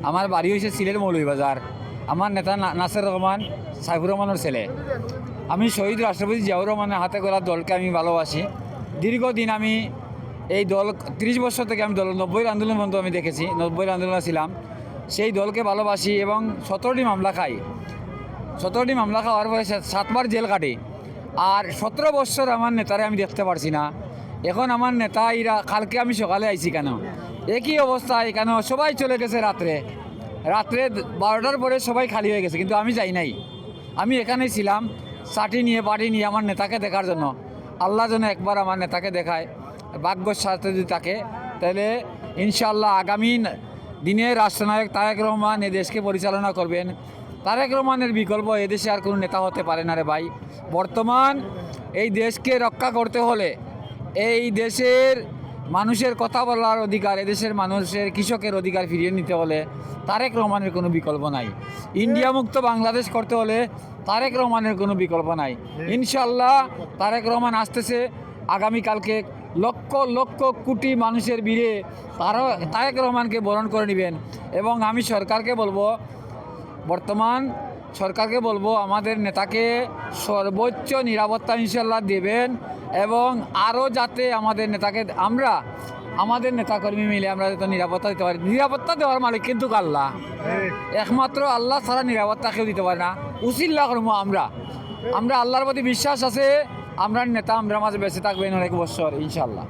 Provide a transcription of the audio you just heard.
আমার বাড়ি হয়েছে সিলেট মৌলভীবাজার। আমার নেতা নাসির রহমান সাইফুর রহমানের ছেলে। আমি শহীদ রাষ্ট্রপতি জিয়াউর রহমানের হাতে গড়া দলকে আমি ভালোবাসি। দীর্ঘদিন আমি এই দল 30 বছর থেকে আমি দল 90-এর আন্দোলন পর্যন্ত আমি দেখেছি, 90-এর আন্দোলনে ছিলাম। সেই দলকে ভালোবাসি এবং 17টি মামলা খাই। 17টি মামলা খাওয়ার পরে 7বার জেল কাটি। আর 17 বছর আমার নেতারে আমি দেখতে পারছি না। এখন আমার নেতা এরা কালকে আমি সকালে আইছি কেন একই অবস্থায়, কেন সবাই চলে গেছে রাত্রে 12টার পরে সবাই খালি হয়ে গেছে, কিন্তু আমি যাই নাই। আমি এখানেই ছিলাম পার্টি নিয়ে আমার নেতাকে দেখার জন্য। আল্লাহ যেন একবার আমার নেতাকে দেখায়, ভাগ্যর সাথে যদি থাকে, তাহলে ইনশাআল্লাহ আগামী দিনে রাষ্ট্রনায়ক তারেক রহমান এ দেশকে পরিচালনা করবেন। তারেক রহমানের বিকল্প এদেশে আর কোনো নেতা হতে পারে না রে ভাই। বর্তমান এই দেশকে রক্ষা করতে হলে, এই দেশের মানুষের কথা বলার অধিকার, এদেশের মানুষের কৃষকের অধিকার ফিরিয়ে নিতে হলে তারেক রহমানের কোনো বিকল্প নাই। ইন্ডিয়া মুক্ত বাংলাদেশ করতে হলে তারেক রহমানের কোনো বিকল্প নাই। ইনশাআল্লাহ তারেক রহমান আসতেছে আগামীকালকে। লক্ষ লক্ষ কোটি মানুষের ভিড়ে তারেক রহমানকে বরণ করে নেবেন। এবং আমি সরকারকে বলবো, বর্তমান সরকারকে বলবো আমাদের নেতাকে সর্বোচ্চ নিরাপত্তা ইনশাল্লাহ দেবেন। এবং আরও যাতে আমাদের নেতাকে আমাদের নেতাকর্মী মিলে আমরা যাতে নিরাপত্তা দিতে পারি। নিরাপত্তা দেওয়ার মালিক কিন্তু আল্লাহ, একমাত্র আল্লাহ ছাড়া নিরাপত্তা কেউ দিতে পারে না। উসিল্লা করবো আমরা আল্লাহর প্রতি বিশ্বাস আছে। আমরা নেতা আমরা মাঝে বেঁচে থাকবেন অনেক বছর ইনশাল্লাহ।